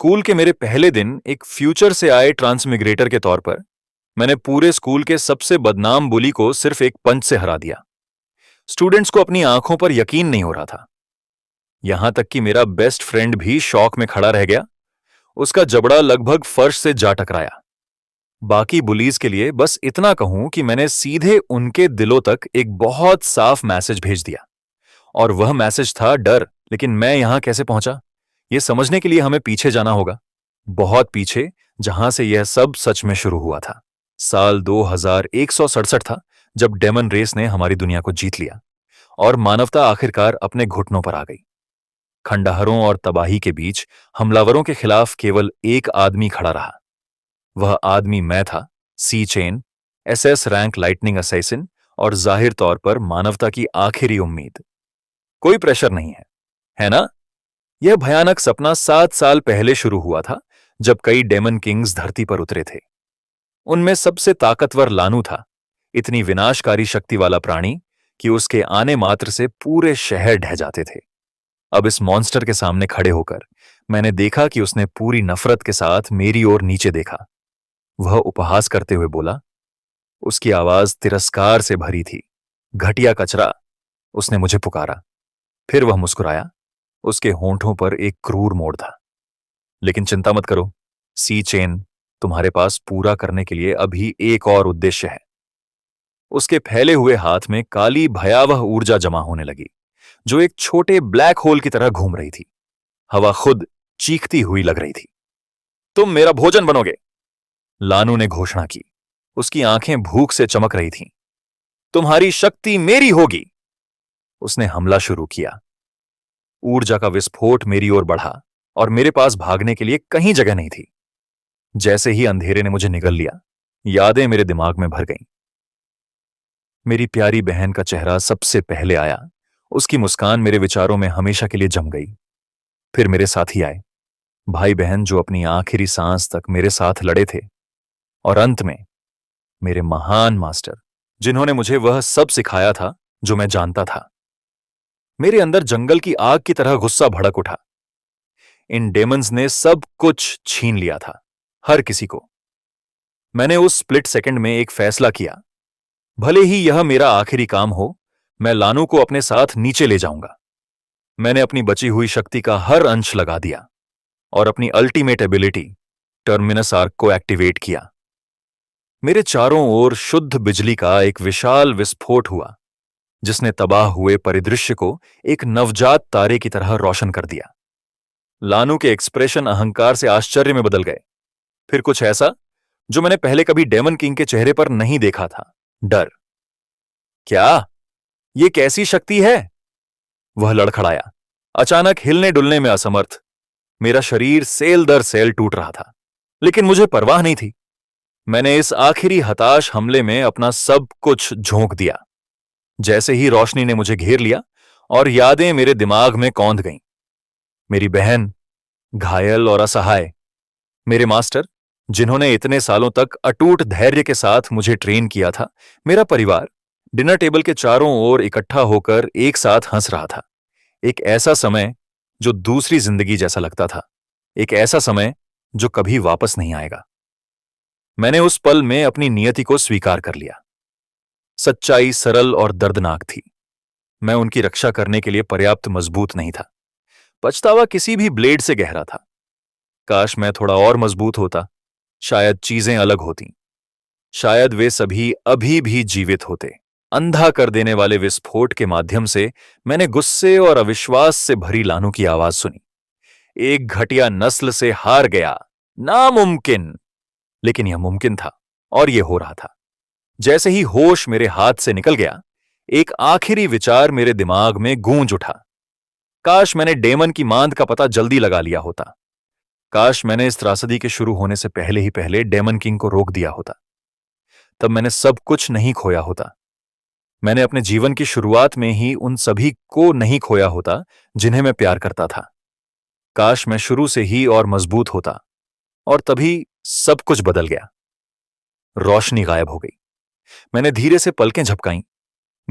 School के मेरे पहले दिन एक फ्यूचर से आए ट्रांसमिग्रेटर के तौर पर मैंने पूरे स्कूल के सबसे बदनाम बुली को सिर्फ एक पंच से हरा दिया। स्टूडेंट्स को अपनी आंखों पर यकीन नहीं हो रहा था। यहां तक कि मेरा बेस्ट फ्रेंड भी शौक में खड़ा रह गया। उसका जबड़ा लगभग फर्श से जा टकराया। बाकी बुलीज के लिए बस इतना कहूं कि मैंने सीधे उनके दिलों तक एक बहुत साफ मैसेज भेज दिया। और वह मैसेज था डर। लेकिन मैं यहां कैसे पहुंचा, यह समझने के लिए हमें पीछे जाना होगा, बहुत पीछे, जहां से यह सब सच में शुरू हुआ था। साल 2167 था जब डेमन रेस ने हमारी दुनिया को जीत लिया और मानवता आखिरकार अपने घुटनों पर आ गई। खंडहरों और तबाही के बीच हमलावरों के खिलाफ केवल एक आदमी खड़ा रहा। वह आदमी मैं था, Si Chen, SS rank lightning assassin और जाहिर तौर पर मानवता की आखिरी उम्मीद। कोई प्रेशर नहीं है ना? यह भयानक सपना 7 साल पहले शुरू हुआ था जब कई डेमन किंग्स धरती पर उतरे थे। उनमें सबसे ताकतवर लानू था, इतनी विनाशकारी शक्ति वाला प्राणी कि उसके आने मात्र से पूरे शहर ढह जाते थे। अब इस मॉन्स्टर के सामने खड़े होकर मैंने देखा कि उसने पूरी नफरत के साथ मेरी ओर नीचे देखा। वह उपहास करते हुए बोला। उसकी आवाज तिरस्कार से भरी थी। घटिया कचरा, उसने मुझे पुकारा। फिर वह मुस्कुराया। उसके होंठों पर एक क्रूर मोड़ था। लेकिन चिंता मत करो, सी चेन, तुम्हारे पास पूरा करने के लिए अभी एक और उद्देश्य है। उसके फैले हुए हाथ में काली भयावह ऊर्जा जमा होने लगी, जो एक छोटे ब्लैक होल की तरह घूम रही थी। हवा खुद चीखती हुई लग रही थी। तुम मेरा भोजन बनोगे, लानू ने घोषणा की। उसकी आंखें भूख से चमक रही थीं। तुम्हारी शक्ति मेरी होगी, उसने हमला शुरू किया। ऊर्जा का विस्फोट मेरी ओर बढ़ा और मेरे पास भागने के लिए कहीं जगह नहीं थी। जैसे ही अंधेरे ने मुझे निगल लिया, यादें मेरे दिमाग में भर गईं। मेरी प्यारी बहन का चेहरा सबसे पहले आया। उसकी मुस्कान मेरे विचारों में हमेशा के लिए जम गई। फिर मेरे साथी आए, भाई बहन जो अपनी आखिरी सांस तक मेरे साथ लड़े थे। और अंत में मेरे महान मास्टर, जिन्होंने मुझे वह सब सिखाया था जो मैं जानता था। मेरे अंदर जंगल की आग की तरह गुस्सा भड़क उठा। इन डेमन्स ने सब कुछ छीन लिया था, हर किसी को। मैंने उस स्प्लिट सेकंड में एक फैसला किया। भले ही यह मेरा आखिरी काम हो, मैं लानू को अपने साथ नीचे ले जाऊंगा। मैंने अपनी बची हुई शक्ति का हर अंश लगा दिया और अपनी अल्टीमेट एबिलिटी टर्मिनस आर्क को एक्टिवेट किया। मेरे चारों ओर शुद्ध बिजली का एक विशाल विस्फोट हुआ, जिसने तबाह हुए परिदृश्य को एक नवजात तारे की तरह रोशन कर दिया। लानू के एक्सप्रेशन अहंकार से आश्चर्य में बदल गए। फिर कुछ ऐसा जो मैंने पहले कभी डेमन किंग के चेहरे पर नहीं देखा था, डर। क्या यह कैसी शक्ति है? वह लड़खड़ाया, अचानक हिलने डुलने में असमर्थ। मेरा शरीर सेल दर सेल टूट रहा था, लेकिन मुझे परवाह नहीं थी। मैंने इस आखिरी हताश हमले में अपना सब कुछ झोंक दिया। जैसे ही रोशनी ने मुझे घेर लिया और यादें मेरे दिमाग में कौंध गईं। मेरी बहन, घायल और असहाय, मेरे मास्टर, जिन्होंने इतने सालों तक अटूट धैर्य के साथ मुझे ट्रेन किया था, मेरा परिवार, डिनर टेबल के चारों ओर इकट्ठा होकर एक साथ हंस रहा था। एक ऐसा समय जो दूसरी जिंदगी जैसा लगता था, एक ऐसा समय जो कभी वापस नहीं आएगा। मैंने उस पल में अपनी नियति को स्वीकार कर लिया। सच्चाई सरल और दर्दनाक थी। मैं उनकी रक्षा करने के लिए पर्याप्त मजबूत नहीं था। पछतावा किसी भी ब्लेड से गहरा था। काश मैं थोड़ा और मजबूत होता, शायद चीजें अलग होती। शायद वे सभी अभी भी जीवित होते। अंधा कर देने वाले विस्फोट के माध्यम से मैंने गुस्से और अविश्वास से भरी लानू की आवाज सुनी। एक घटिया नस्ल से हार गया, नामुमकिन। लेकिन यह मुमकिन था और यह हो रहा था। जैसे ही होश मेरे हाथ से निकल गया, एक आखिरी विचार मेरे दिमाग में गूंज उठा। काश मैंने डेमन की मांद का पता जल्दी लगा लिया होता। काश मैंने इस त्रासदी के शुरू होने से पहले ही पहले डेमन किंग को रोक दिया होता। तब मैंने सब कुछ नहीं खोया होता। मैंने अपने जीवन की शुरुआत में ही उन सभी को नहीं खोया होता जिन्हें मैं प्यार करता था। काश मैं शुरू से ही और मजबूत होता। और तभी सब कुछ बदल गया। रोशनी गायब हो गई। मैंने धीरे से पलकें झपकाईं।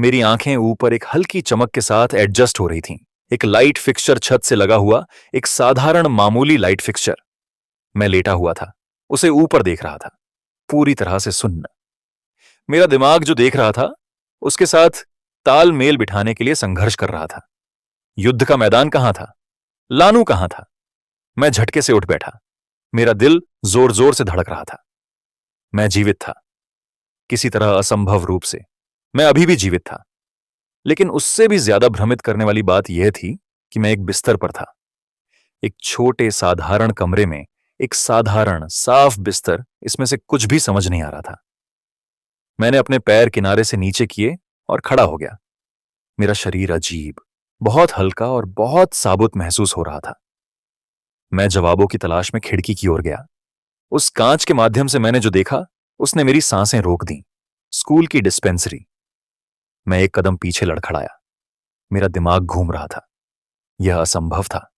मेरी आंखें ऊपर एक हल्की चमक के साथ एडजस्ट हो रही थीं। एक लाइट फिक्सचर छत से लगा हुआ, एक साधारण मामूली लाइट फिक्सचर। मैं लेटा हुआ था, उसे ऊपर देख रहा था, पूरी तरह से सुन्न। मेरा दिमाग जो देख रहा था उसके साथ तालमेल बिठाने के लिए संघर्ष कर रहा था। युद्ध का मैदान कहां था? लानू कहां था? मैं झटके से उठ बैठा। मेरा दिल जोर जोर से धड़क रहा था। मैं जीवित था, किसी तरह असंभव रूप से। मैं अभी भी जीवित था, लेकिन उससे भी ज्यादा भ्रमित करने वाली बात यह थी कि मैं एक बिस्तर पर था। एक छोटे साधारण कमरे में एक साधारण साफ बिस्तर, इसमें से कुछ भी समझ नहीं आ रहा था। मैंने अपने पैर किनारे से नीचे किए और खड़ा हो गया। मेरा शरीर अजीब, बहुत हल्का और बहुत साबुत महसूस हो रहा था। मैं जवाबों की तलाश में खिड़की की ओर गया। उस कांच के माध्यम से मैंने जो देखा उसने मेरी सांसें रोक दी। स्कूल की डिस्पेंसरी। मैं एक कदम पीछे लड़खड़ाया। मेरा दिमाग घूम रहा था। यह असंभव था।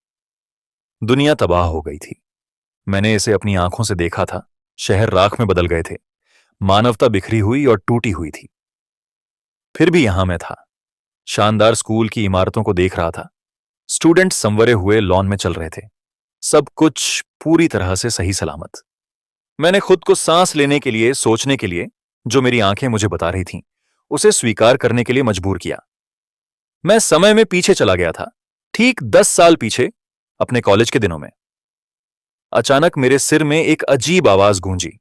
दुनिया तबाह हो गई थी। मैंने इसे अपनी आंखों से देखा था। शहर राख में बदल गए थे। मानवता बिखरी हुई और टूटी हुई थी। फिर भी यहां मैं था। शानदार स्कूल की इमारतों को देख रहा था। स्टूडेंट संवरे हुए लॉन में चल रहे थे। सब कुछ पूरी तरह से सही सलामत। मैंने खुद को सांस लेने के लिए, सोचने के लिए, जो मेरी आंखें मुझे बता रही थीं, उसे स्वीकार करने के लिए मजबूर किया। मैं समय में पीछे चला गया था, ठीक 10 साल पीछे, अपने कॉलेज के दिनों में। अचानक मेरे सिर में एक अजीब आवाज गूंजी,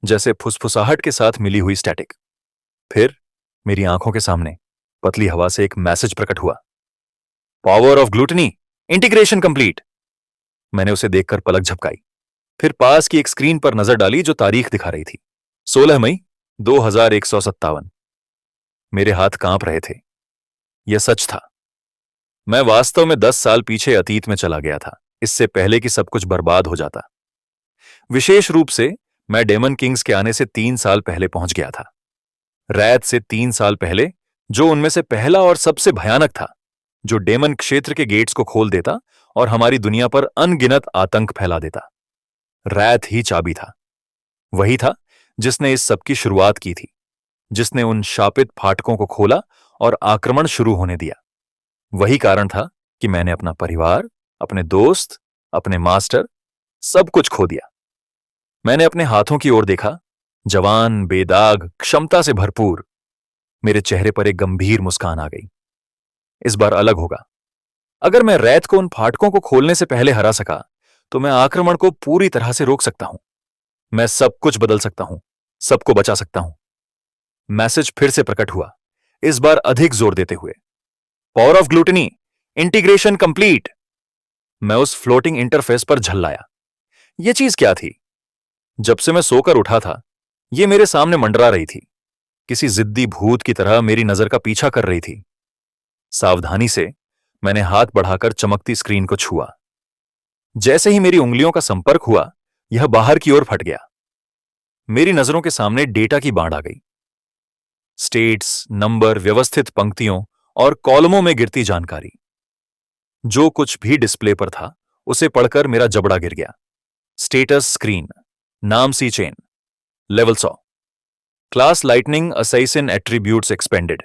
जैसे फुसफुसाहट के साथ मिली हुई स्टैटिक। फिर मेरी आंखों के सामने पतली हवा से एक मैसेज प्रकट हुआ। Power of gluttony, integration complete. मैंने उसे देखकर पलक झपकाई, फिर पास की एक स्क्रीन पर नजर डाली जो तारीख दिखा रही थी, 16 मई 2157। मेरे हाथ कांप रहे थे। यह सच था। मैं वास्तव में 10 साल पीछे अतीत में चला गया था, इससे पहले कि सब कुछ बर्बाद हो जाता। विशेष रूप से मैं डेमन किंग्स के आने से 3 साल पहले पहुंच गया था। रैत से 3 साल पहले, जो उनमें से पहला और सबसे भयानक था, जो डेमन क्षेत्र के गेट्स को खोल देता और हमारी दुनिया पर अनगिनत आतंक फैला देता। रैत ही चाबी था। वही था जिसने इस सब की शुरुआत की थी, जिसने उन शापित फाटकों को खोला और आक्रमण शुरू होने दिया। वही कारण था कि मैंने अपना परिवार, अपने दोस्त, अपने मास्टर, सब कुछ खो दिया। मैंने अपने हाथों की ओर देखा, जवान, बेदाग, क्षमता से भरपूर। मेरे चेहरे पर एक गंभीर मुस्कान आ गई। इस बार अलग होगा। अगर मैं रैत को उन फाटकों को खोलने से पहले हरा सका, तो मैं आक्रमण को पूरी तरह से रोक सकता हूं। मैं सब कुछ बदल सकता हूं, सबको बचा सकता हूं। मैसेज फिर से प्रकट हुआ, इस बार अधिक जोर देते हुए। Power of gluttony, integration complete. मैं उस फ्लोटिंग इंटरफेस पर झल्लाया। यह चीज क्या थी? जब से मैं सोकर उठा था, यह मेरे सामने मंडरा रही थी, किसी जिद्दी भूत की तरह मेरी नजर का पीछा कर रही थी। सावधानी से मैंने हाथ बढ़ाकर चमकती स्क्रीन को छुआ। जैसे ही मेरी उंगलियों का संपर्क हुआ, यह बाहर की ओर फट गया। मेरी नजरों के सामने डेटा की बाढ़ आ गई। स्टेट्स, नंबर, व्यवस्थित पंक्तियों और कॉलमों में गिरती जानकारी। जो कुछ भी डिस्प्ले पर था, उसे पढ़कर मेरा जबड़ा गिर गया। स्टेटस स्क्रीन, नाम Si Chen, level 100, class lightning assassin attributes expanded.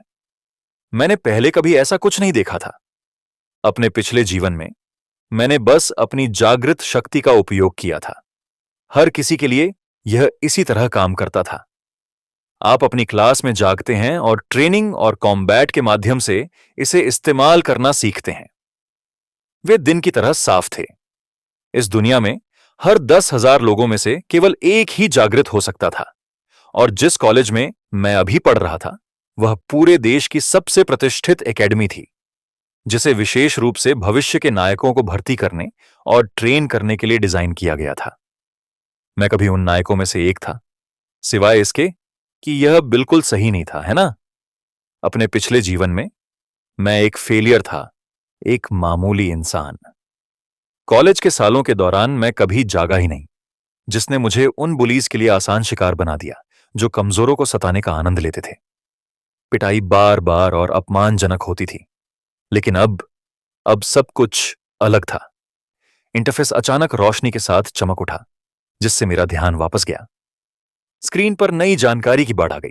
मैंने पहले कभी ऐसा कुछ नहीं देखा था। अपने पिछले जीवन में मैंने बस अपनी जागृत शक्ति का उपयोग किया था। हर किसी के लिए यह इसी तरह काम करता था। आप अपनी क्लास में जागते हैं और ट्रेनिंग और कॉम्बैट के माध्यम से इसे इस्तेमाल करना सीखते हैं। वे दिन की तरह साफ थे। इस दुनिया में हर 10,000 लोगों में से केवल एक ही जागृत हो सकता था, और जिस कॉलेज में मैं अभी पढ़ रहा था, वह पूरे देश की सबसे प्रतिष्ठित एकेडमी थी, जिसे विशेष रूप से भविष्य के नायकों को भर्ती करने और ट्रेन करने के लिए डिजाइन किया गया था। मैं कभी उन नायकों में से एक था, सिवाय इसके कि यह बिल्कुल सही नहीं था, है ना? अपने पिछले जीवन में मैं एक फेलियर था, एक मामूली इंसान। कॉलेज के सालों के दौरान मैं कभी जागा ही नहीं, जिसने मुझे उन बुलीज के लिए आसान शिकार बना दिया जो कमजोरों को सताने का आनंद लेते थे। पिटाई बार बार और अपमानजनक होती थी। लेकिन अब सब कुछ अलग था। इंटरफेस अचानक रोशनी के साथ चमक उठा, जिससे मेरा ध्यान वापस गया। स्क्रीन पर नई जानकारी की बाढ़ आ गई।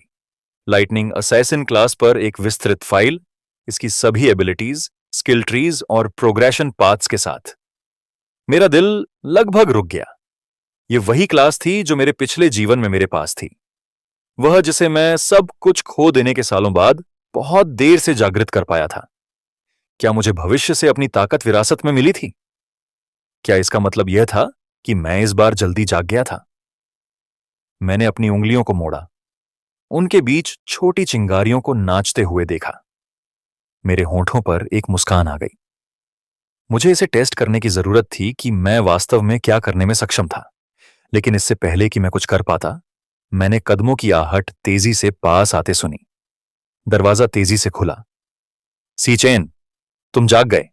लाइटनिंग असैसिन क्लास पर एक विस्तृत फाइल, इसकी सभी एबिलिटीज, स्किल ट्रीज और प्रोग्रेशन पाथ्स के साथ। मेरा दिल लगभग रुक गया। ये वही क्लास थी जो मेरे पिछले जीवन में मेरे पास थी, वह जिसे मैं सब कुछ खो देने के सालों बाद बहुत देर से जागृत कर पाया था। क्या मुझे भविष्य से अपनी ताकत विरासत में मिली थी? क्या इसका मतलब यह था कि मैं इस बार जल्दी जाग गया था? मैंने अपनी उंगलियों को मोड़ा, उनके बीच छोटी चिंगारियों को नाचते हुए देखा। मेरे होंठों पर एक मुस्कान आ गई। मुझे इसे टेस्ट करने की जरूरत थी कि मैं वास्तव में क्या करने में सक्षम था, लेकिन इससे पहले कि मैं कुछ कर पाता, मैंने कदमों की आहट तेजी से पास आते सुनी। दरवाजा तेजी से खुला। सीचेन, तुम जाग गए।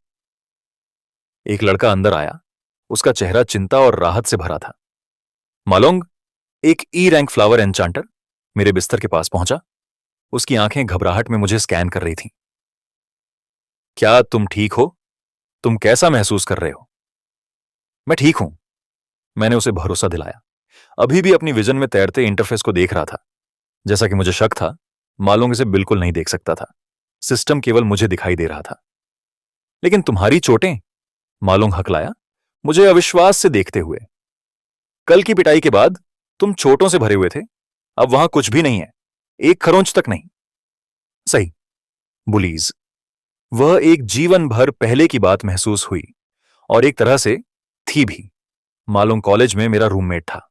एक लड़का अंदर आया। उसका चेहरा चिंता और राहत से भरा था। मालोंग, एक ई रैंक फ्लावर एन्चांटर, मेरे बिस्तर के पास पहुंचा। उसकी आंखें घबराहट में मुझे स्कैन कर रही थीं। क्या तुम ठीक हो? तुम कैसा महसूस कर रहे हो? मैं ठीक हूं, मैंने उसे भरोसा दिलाया। अभी भी अपनी विजन में तैरते इंटरफेस को देख रहा था। जैसा कि मुझे शक था, मालोंग इसे बिल्कुल नहीं देख सकता था। सिस्टम केवल मुझे दिखाई दे रहा था। लेकिन तुम्हारी चोटें? मालोंग हकलाया, मुझे अविश्वास से देखते हुए। कल की पिटाई के बाद तुम चोटों से भरे हुए थे, अब वहां कुछ भी नहीं है, एक खरोंच तक नहीं। सही, बुलीज। वह एक जीवन भर पहले की बात महसूस हुई, और एक तरह से थी भी। मालोंग कॉलेज में मेरा रूममेट था,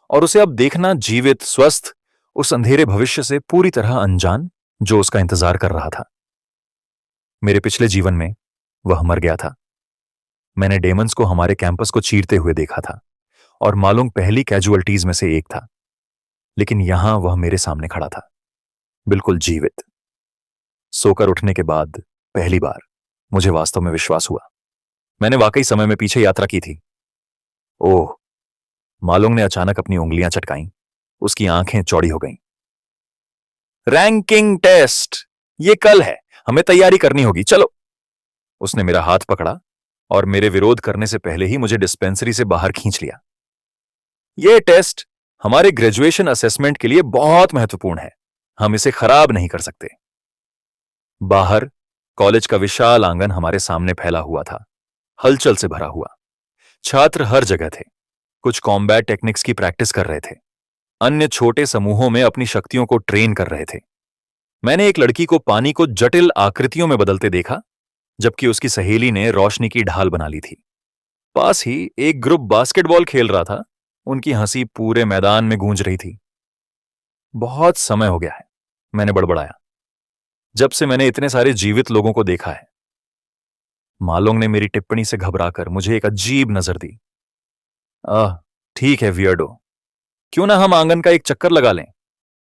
और उसे अब देखना जीवित, स्वस्थ, उस अंधेरे भविष्य से पूरी तरह अनजान जो उसका इंतजार कर रहा था। मेरे पिछले जीवन में वह मर गया था। मैंने डेमंस को हमारे कैंपस को चीरते हुए देखा था, और मालोंग पहली कैजुअल्टीज में से एक था। लेकिन यहां वह मेरे सामने खड़ा था, बिल्कुल जीवित। सोकर उठने के बाद पहली बार मुझे वास्तव में विश्वास हुआ, मैंने वाकई समय में पीछे यात्रा की थी। ओह, मालोंग ने अचानक अपनी उंगलियां चटकाईं। उसकी आंखें चौड़ी हो गईं। रैंकिंग टेस्ट, ये कल है, हमें तैयारी करनी होगी, चलो। उसने मेरा हाथ पकड़ा और मेरे विरोध करने से पहले ही मुझे डिस्पेंसरी से बाहर खींच लिया। यह टेस्ट हमारे ग्रेजुएशन असेसमेंट के लिए बहुत महत्वपूर्ण है, हम इसे खराब नहीं कर सकते। बाहर कॉलेज का विशाल आंगन हमारे सामने फैला हुआ था, हलचल से भरा हुआ। छात्र हर जगह थे। कुछ कॉम्बैट टेक्निक्स की प्रैक्टिस कर रहे थे, अन्य छोटे समूहों में अपनी शक्तियों को ट्रेन कर रहे थे। मैंने एक लड़की को पानी को जटिल आकृतियों में बदलते देखा, जबकि उसकी सहेली ने रोशनी की ढाल बना ली थी। पास ही एक ग्रुप बास्केटबॉल खेल रहा था। उनकी हंसी पूरे मैदान में गूंज रही थी। बहुत समय हो गया है, मैंने बड़बड़ाया, जब से मैंने इतने सारे जीवित लोगों को देखा है। मालोंग ने मेरी टिप्पणी से घबराकर मुझे एक अजीब नजर दी। आह, ठीक है वियर्डो, क्यों ना हम आंगन का एक चक्कर लगा लें,